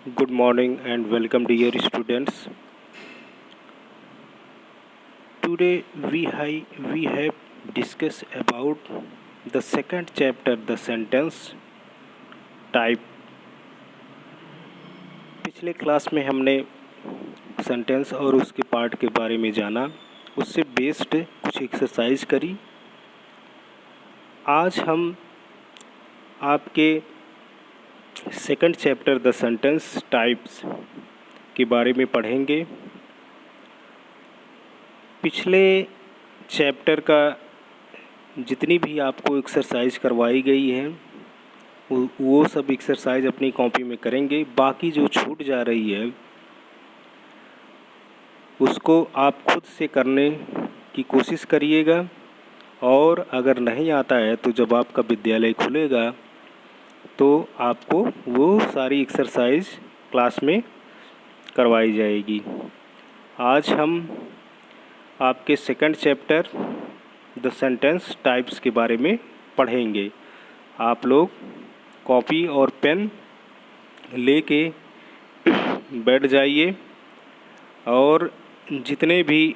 Good morning and welcome dear students. Today we have discussed about the second chapter, the sentence type. पिछले class में हमने sentence और उसके part के बारे में जाना, उससे बेस्ड कुछ एक्सरसाइज करी। आज हम आपके second chapter the sentence types के बारे में पढ़ेंगे। पिछले चैप्टर का जितनी भी आपको एक्सरसाइज करवाई गई है वो सब एक्सरसाइज अपनी कॉपी में करेंगे। बाकी जो छूट जा रही है उसको आप खुद से करने की कोशिश करिएगा, और अगर नहीं आता है तो जब आपका विद्यालय खुलेगा तो आपको वो सारी एक्सरसाइज क्लास में करवाई जाएगी। आज हम आपके second chapter the sentence types के बारे में पढ़ेंगे। आप लोग कॉपी और पेन लेके बैठ जाइए और जितने भी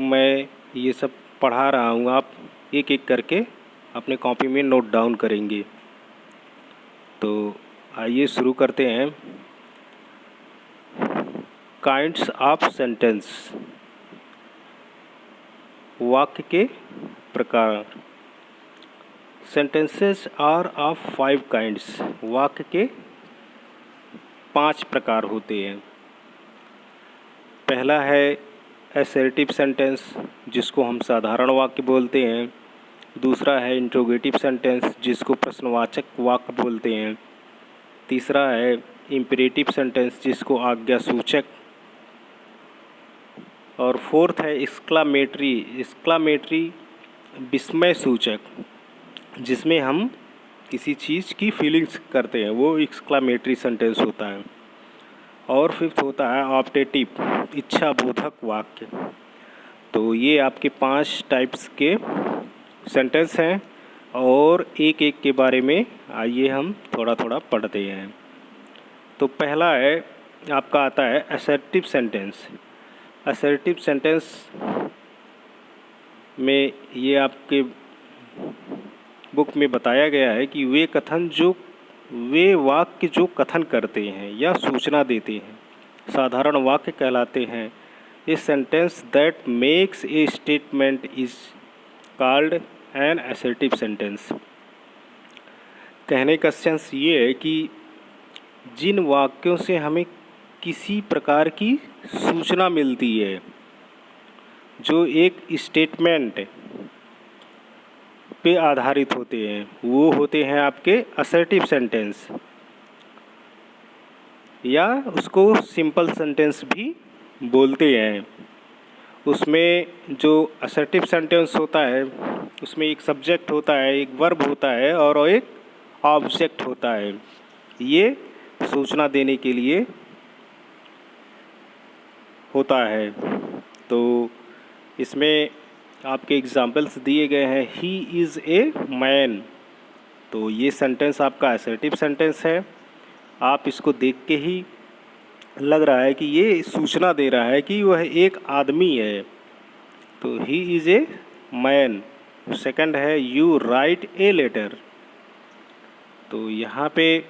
मैं ये सब पढ़ा रहा हूँ आप एक एक करके अपने कॉपी में नोट डाउन करेंगे। तो आइए शुरू करते हैं। काइंड्स ऑफ सेंटेंस, वाक्य के प्रकार। सेंटेंसेस आर ऑफ 5 काइंड्स, वाक्य के 5 प्रकार होते हैं। पहला है असर्टिव सेंटेंस, जिसको हम साधारण वाक्य बोलते हैं। दूसरा है इंट्रोगेटिव सेंटेंस, जिसको प्रश्नवाचक वाक्य बोलते हैं। तीसरा है इम्पेरेटिव सेंटेंस, जिसको आज्ञा सूचक। और फोर्थ है एक्सक्लामेटरी विस्मय सूचक, जिसमें हम किसी चीज़ की फीलिंग्स करते हैं, वो एक्सक्लामेटरी सेंटेंस होता है। और फिफ्थ होता है ऑप्टेटिव, इच्छा बोधक वाक्य। तो ये आपके 5 टाइप्स के सेंटेंस हैं, और एक एक के बारे में आइए हम थोड़ा थोड़ा पढ़ते हैं। तो पहला है आपका आता है असर्टिव सेंटेंस। असर्टिव सेंटेंस में ये आपके बुक में बताया गया है कि वे वाक्य जो कथन करते हैं या सूचना देते हैं साधारण वाक्य कहलाते हैं। A sentence that makes a statement is called N assertive sentence. कहने का सेंस ये है कि जिन वाक्यों से हमें किसी प्रकार की सूचना मिलती है, जो एक स्टेटमेंट पे आधारित होते हैं, वो होते हैं आपके असर्टिव सेंटेंस, या उसको सिंपल सेंटेंस भी बोलते हैं। उसमें जो असर्टिव सेंटेंस होता है उसमें एक सब्जेक्ट होता है, एक वर्ब होता है और एक ऑब्जेक्ट होता है। ये सूचना देने के लिए होता है। तो इसमें आपके एग्जाम्पल्स दिए गए हैं। ही इज़ ए मैन, तो ये सेंटेंस आपका असर्टिव सेंटेंस है। आप इसको देख के ही लग रहा है कि ये सूचना दे रहा है कि वह एक आदमी है। तो he is a man. Second है यू राइट ए लेटर। तो यहाँ पे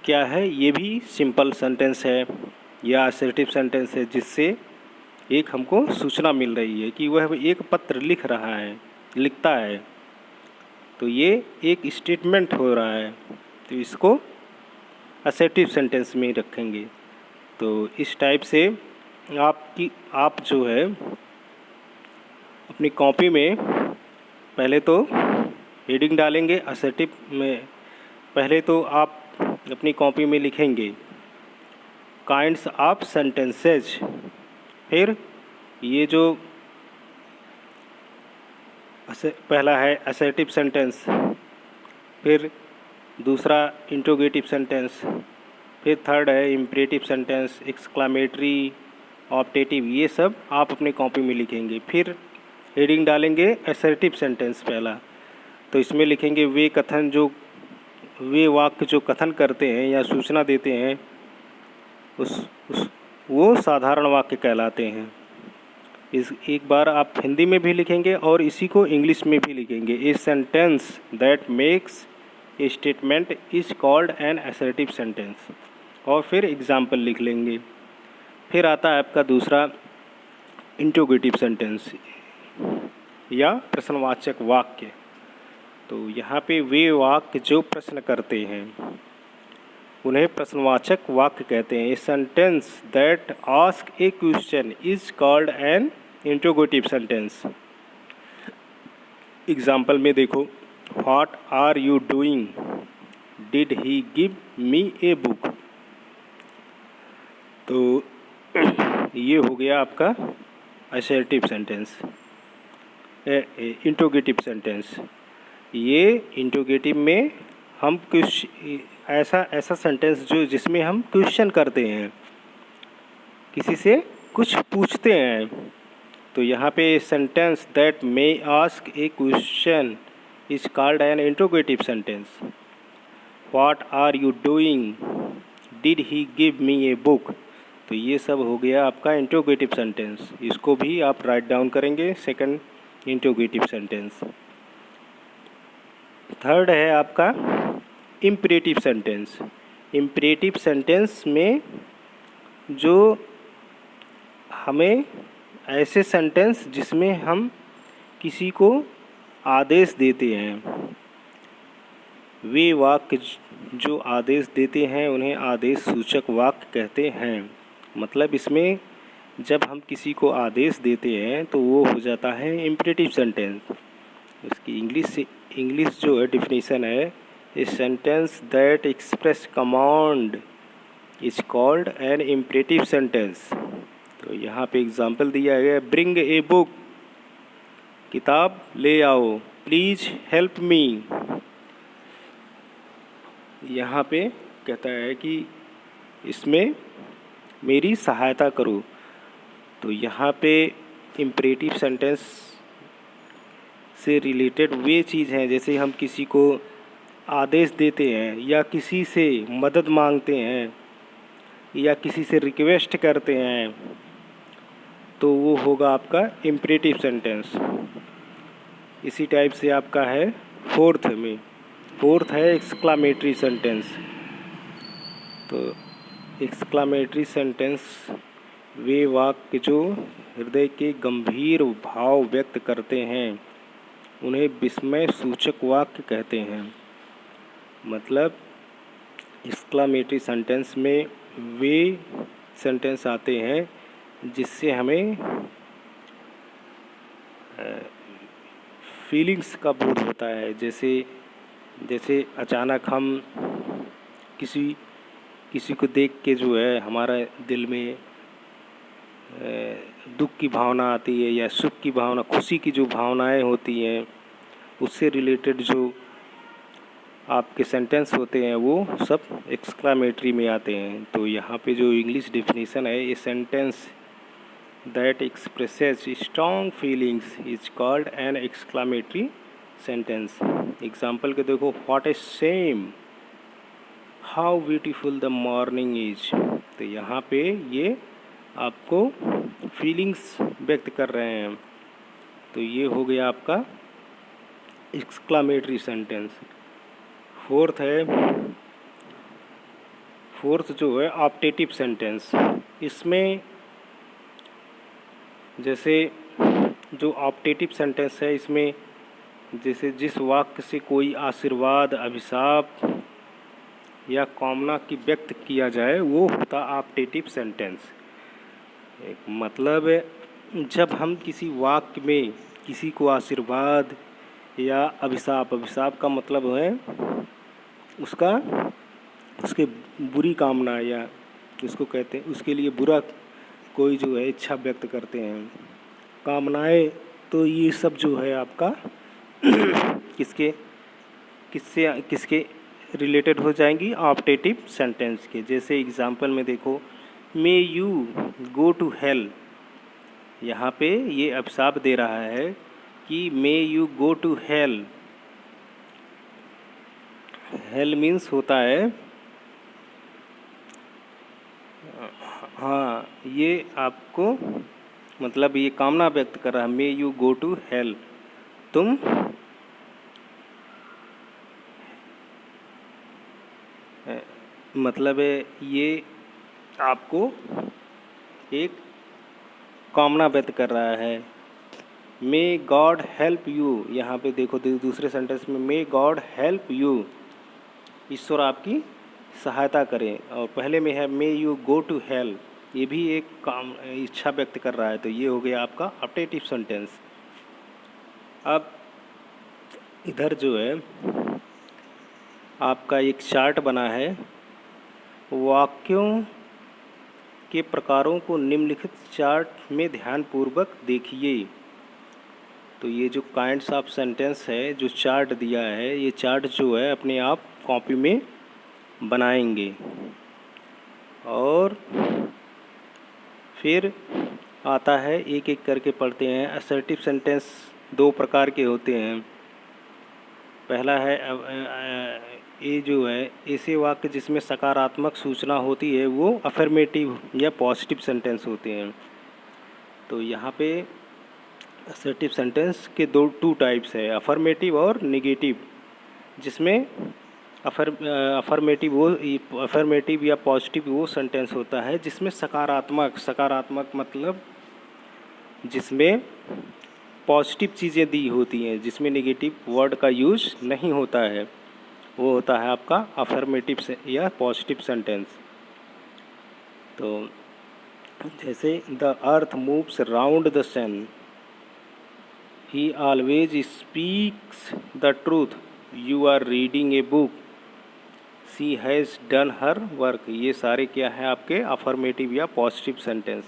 क्या है, ये भी सिंपल सेंटेंस है या असर्टिव सेंटेंस है, जिससे एक हमको सूचना मिल रही है कि वह एक पत्र लिखता है। तो ये एक स्टेटमेंट हो रहा है, तो इसको असर्टिव सेंटेंस में रखेंगे। तो इस टाइप से आप जो है अपनी कॉपी में पहले तो हेडिंग डालेंगे असर्टिव में। पहले तो आप अपनी कॉपी में लिखेंगे काइंड्स ऑफ सेंटेंसेज, फिर ये जो पहला है असर्टिव सेंटेंस, फिर दूसरा इंट्रोगेटिव सेंटेंस, फिर थर्ड है इम्पेरेटिव सेंटेंस, एक्सक्लामेटरी, ऑप्टेटिव। ये सब आप अपनी कॉपी में लिखेंगे। फिर हेडिंग डालेंगे असर्टिव सेंटेंस पहला। तो इसमें लिखेंगे वे वाक्य जो कथन करते हैं या सूचना देते हैं उस वो साधारण वाक्य कहलाते हैं। इस एक बार आप हिंदी में भी लिखेंगे और इसी को इंग्लिश में भी लिखेंगे। ए sentence that makes a statement is called N assertive sentence. और फिर एग्जाम्पल लिख लेंगे। फिर आता है आपका दूसरा इंट्रोगेटिव सेंटेंस या प्रश्नवाचक वाक्य। तो यहाँ पे वे वाक्य जो प्रश्न करते हैं उन्हें प्रश्नवाचक वाक्य कहते हैं। A sentence that ask a question is called an interrogative sentence. Example में देखो, what are you doing, did he give me a book. तो ये हो गया आपका असर्टिव सेंटेंस, इंट्रोगेटिव सेंटेंस। ये इंट्रोगेटिव में हम ऐसा सेंटेंस जो जिसमें हम क्वेश्चन करते हैं, किसी से कुछ पूछते हैं। तो यहाँ पे sentence that may ask a question is called an interrogative sentence. What are you doing, did he give me a book. तो ये सब हो गया आपका इंट्रोगेटिव सेंटेंस। इसको भी आप राइट डाउन करेंगे, सेकंड इंट्रोगेटिव सेंटेंस। थर्ड है आपका इम्परेटिव सेंटेंस। इम्परेटिव सेंटेंस में जो हमें ऐसे सेंटेंस जिसमें हम किसी को आदेश देते हैं, वे वाक्य जो आदेश देते हैं उन्हें आदेश सूचक वाक्य कहते हैं। मतलब इसमें जब हम किसी को आदेश देते हैं तो वो हो जाता है इम्परेटिव सेंटेंस। इसकी इंग्लिश जो है डेफिनेशन है, ए sentence that express command is called N imperative sentence. तो यहाँ पे एग्जांपल दिया गया, ब्रिंग ए बुक, किताब ले आओ, प्लीज हेल्प मी। यहाँ पे कहता है कि इसमें मेरी सहायता करो। तो यहाँ पे इम्परेटिव सेंटेंस से रिलेटेड वे चीज़ हैं, जैसे हम किसी को आदेश देते हैं या किसी से मदद मांगते हैं या किसी से रिक्वेस्ट करते हैं, तो वो होगा आपका इम्परेटिव सेंटेंस। इसी टाइप से आपका है फोर्थ है एक्सक्लामेटरी सेंटेंस। तो एक्सक्लामेटरी सेंटेंस वे वाक्य जो हृदय के गंभीर भाव व्यक्त करते हैं उन्हें विस्मय सूचक वाक्य कहते हैं। मतलब एक्सक्लामेटरी सेंटेंस में वे सेंटेंस आते हैं जिससे हमें फीलिंग्स का बोध होता है। जैसे अचानक हम किसी को देख के जो है हमारा दिल में दुख की भावना आती है या सुख की भावना, खुशी की जो भावनाएं होती हैं, उससे रिलेटेड जो आपके सेंटेंस होते हैं वो सब एक्सक्लामेटरी में आते हैं। तो यहाँ पे जो इंग्लिश डेफिनेशन है, ए sentence that expresses strong feelings is called N exclamatory sentence. Example के देखो, what A same, how beautiful the morning is. तो यहाँ पे ये आपको फीलिंग्स व्यक्त कर रहे हैं। तो ये हो गया आपका एक्सक्लामेटरी सेंटेंस। फोर्थ जो है ऑप्टेटिव सेंटेंस। इसमें जैसे जो ऑप्टेटिव सेंटेंस है, इसमें जैसे जिस वाक्य से कोई आशीर्वाद, अभिशाप या कामना की व्यक्त किया जाए वो होता ऑप्टेटिव सेंटेंस। मतलब जब हम किसी वाक्य में किसी को आशीर्वाद या अभिशाप का मतलब है उसके बुरी कामना, या उसको कहते हैं उसके लिए बुरा कोई जो है इच्छा व्यक्त करते हैं, कामनाएं। तो ये सब जो है आपका किसके रिलेटेड हो जाएंगी, ऑप्टेटिव सेंटेंस के। जैसे एग्जांपल में देखो, may you go to hell. यहाँ पे ये अभिशाप दे रहा है कि may you go to hell, hell means होता है, हाँ ये आपको मतलब ये कामना व्यक्त कर रहा है, may you go to hell, तुम मतलब ये आपको एक कामना व्यक्त कर रहा है। मे गॉड हेल्प यू, यहाँ पे देखो दूसरे सेंटेंस में मे गॉड हेल्प यू, ईश्वर आपकी सहायता करें, और पहले में है may you go to hell, ये भी एक काम इच्छा व्यक्त कर रहा है, तो ये हो गया आपका ऑप्टेटिव सेंटेंस। अब इधर जो है आपका एक चार्ट बना है, वाक्यों के प्रकारों को निम्नलिखित चार्ट में ध्यानपूर्वक देखिए। तो ये जो काइंड्स ऑफ सेंटेंस है, जो चार्ट दिया है, ये चार्ट जो है अपने आप कॉपी में बनाएंगे, और फिर आता है एक एक करके पढ़ते हैं। असर्टिव सेंटेंस दो प्रकार के होते हैं। पहला है ये जो है ऐसे वाक्य जिसमें सकारात्मक सूचना होती है, वो अफर्मेटिव या पॉजिटिव सेंटेंस होते हैं। तो यहाँ पे असर्टिव सेंटेंस के टू टाइप्स है, अफर्मेटिव और निगेटिव, जिसमें अफर्मेटिव या पॉजिटिव वो सेंटेंस होता है जिसमें सकारात्मक मतलब जिसमें पॉजिटिव चीज़ें दी होती हैं, जिसमें नेगेटिव वर्ड का यूज नहीं होता है, वो होता है आपका अफर्मेटिव से या पॉजिटिव सेंटेंस। तो जैसे the earth moves round the sun, he always speaks the truth, you are reading a book, she has done her work, ये सारे क्या है आपके अफर्मेटिव या पॉजिटिव सेंटेंस।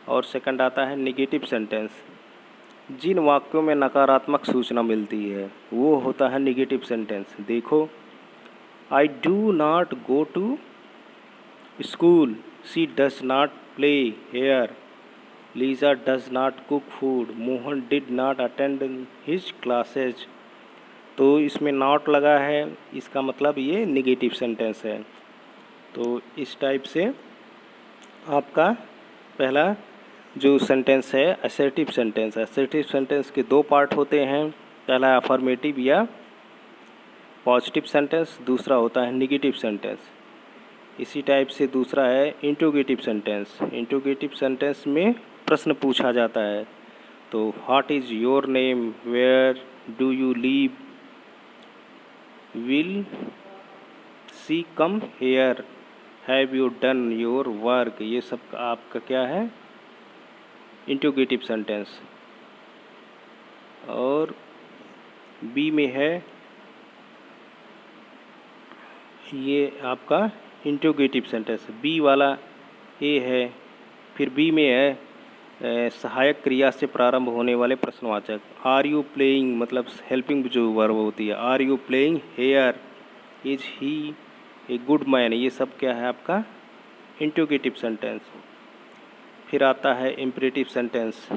और सेकंड आता है नेगेटिव सेंटेंस, जिन वाक्यों में नकारात्मक सूचना मिलती है वो होता है नेगेटिव सेंटेंस। देखो, I do not go to school, she does not play here, Lisa does not cook food, Mohan did not attend his classes. तो इसमें नॉट लगा है, इसका मतलब ये नेगेटिव सेंटेंस है। तो इस टाइप से आपका पहला जो सेंटेंस है असर्टिव सेंटेंस। असर्टिव सेंटेंस के दो पार्ट होते हैं, पहला अफर्मेटिव या पॉजिटिव सेंटेंस, दूसरा होता है नेगेटिव सेंटेंस। इसी टाइप से दूसरा है इंटरोगेटिव सेंटेंस। इंटरोगेटिव सेंटेंस में प्रश्न पूछा जाता है। तो what is your name, where do you live, will she come here, have you done your work, ये सब आपका क्या है इंटरोगेटिव सेंटेंस। और बी में है ये आपका इंटरोगेटिव सेंटेंस, बी वाला ए है। फिर बी में है सहायक क्रिया से प्रारंभ होने वाले प्रश्नवाचक। आर यू प्लेइंग मतलब हेल्पिंग जो वर्ब होती है, are you playing here, is he a good man, ये सब क्या है आपका इंटरोगेटिव सेंटेंस। फिर आता है इम्परेटिव सेंटेंस।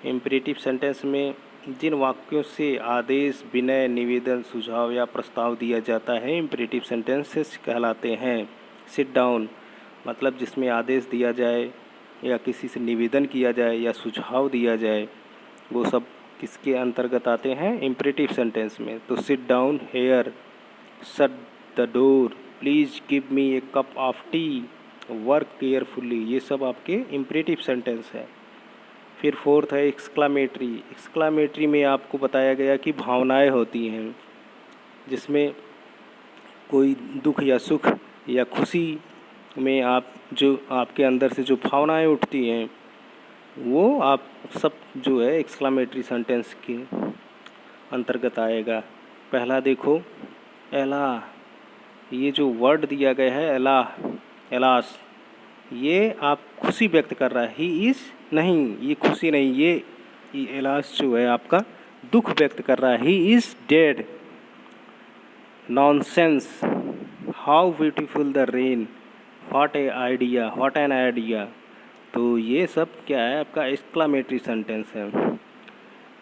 इम्परेटिव सेंटेंस में जिन वाक्यों से आदेश, विनय, निवेदन, सुझाव या प्रस्ताव दिया जाता है इम्परेटिव सेंटेंसेस कहलाते हैं। सिट डाउन मतलब जिसमें आदेश दिया जाए या किसी से निवेदन किया जाए या सुझाव दिया जाए, वो सब किसके अंतर्गत आते हैं इम्परेटिव सेंटेंस में। तो sit down here, shut the door, please give me A cup of T, work carefully, ये सब आपके इम्परेटिव सेंटेंस है। फिर फोर्थ है एक्सक्लामेटरी। एक्सक्लामेटरी में आपको बताया गया कि भावनाएं होती हैं, जिसमें कोई दुख या सुख या खुशी में आप जो आपके अंदर से जो भावनाएं उठती हैं, वो आप सब जो है एक्सक्लामेटरी सेंटेंस के अंतर्गत आएगा। पहला देखो एला, ये जो वर्ड दिया गया है एला, एलास, ये आप खुशी व्यक्त कर रहा है। ही इज़ नहीं, ये खुशी नहीं, ये एलास जो है आपका दुख व्यक्त कर रहा है। He is dead, nonsense, how beautiful the rain, what A idea, what an idea. तो ये सब क्या है आपका एक्सक्लामेटरी सेंटेंस है।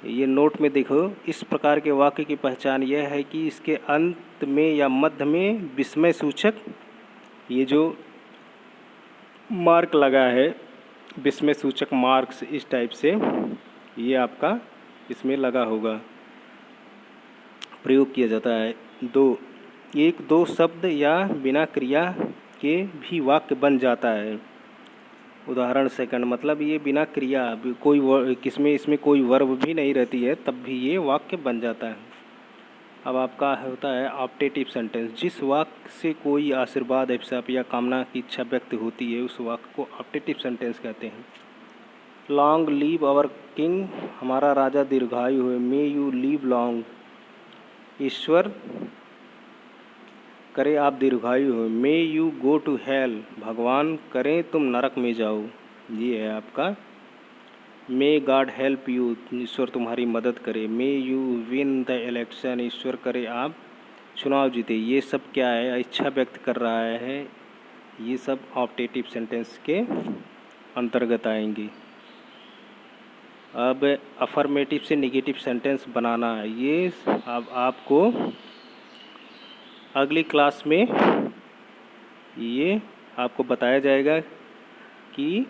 ये नोट में देखो, इस प्रकार के वाक्य की पहचान यह है कि इसके अंत में या मध्य में विस्मय सूचक, ये जो मार्क लगा है विस्मय सूचक मार्क्स, इस टाइप से ये आपका इसमें लगा होगा, प्रयोग किया जाता है। एक दो शब्द या बिना क्रिया के भी वाक्य बन जाता है। उदाहरण सेकंड, मतलब ये बिना क्रिया कोई किसमें इसमें कोई वर्ब भी नहीं रहती है तब भी ये वाक्य बन जाता है। अब आपका होता है ऑप्टेटिव सेंटेंस। जिस वाक्य से कोई आशीर्वाद, अभिशाप या कामना की इच्छा व्यक्त होती है उस वाक्य को ऑप्टेटिव सेंटेंस कहते हैं। लॉन्ग लीव आवर किंग, हमारा राजा दीर्घायु हुए। मे यू लीव लॉन्ग, ईश्वर करे आप दीर्घायु हो। May you go to hell, भगवान करें तुम नरक में जाओ। ये है आपका मे गॉड हेल्प यू, ईश्वर तुम्हारी मदद करे। May you win the election, ईश्वर करे आप चुनाव जीते। ये सब क्या है, इच्छा व्यक्त कर रहा है। ये सब ऑप्टेटिव सेंटेंस के अंतर्गत आएंगे। अब अफर्मेटिव से नेगेटिव सेंटेंस बनाना है, ये अब आपको अगली क्लास में ये आपको बताया जाएगा कि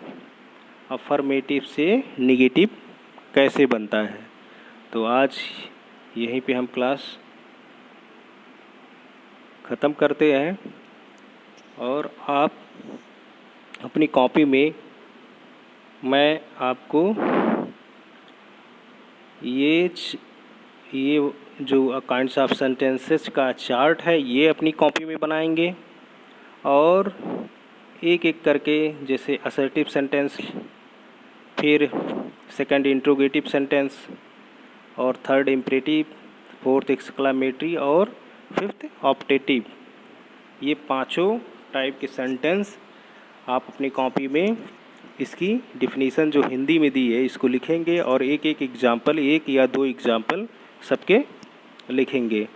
अफर्मेटिव से नेगेटिव कैसे बनता है। तो आज यहीं पे हम क्लास ख़त्म करते हैं और आप अपनी कॉपी में मैं आपको ये जो काइंड्स ऑफ सेंटेंसेस का चार्ट है ये अपनी कॉपी में बनाएंगे और एक एक करके, जैसे असर्टिव सेंटेंस, फिर सेकंड इंट्रोगेटिव सेंटेंस और थर्ड इम्परेटिव, फोर्थ एक्सक्लामेटरी और फिफ्थ ऑप्टेटिव, ये पांचों टाइप के सेंटेंस आप अपनी कॉपी में इसकी डिफिनीसन जो हिंदी में दी है इसको लिखेंगे और एक एक एग्जाम्पल, एक या दो एग्जाम्पल सबके लिखेंगे।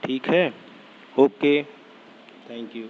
ठीक है, ओके, थैंक यू।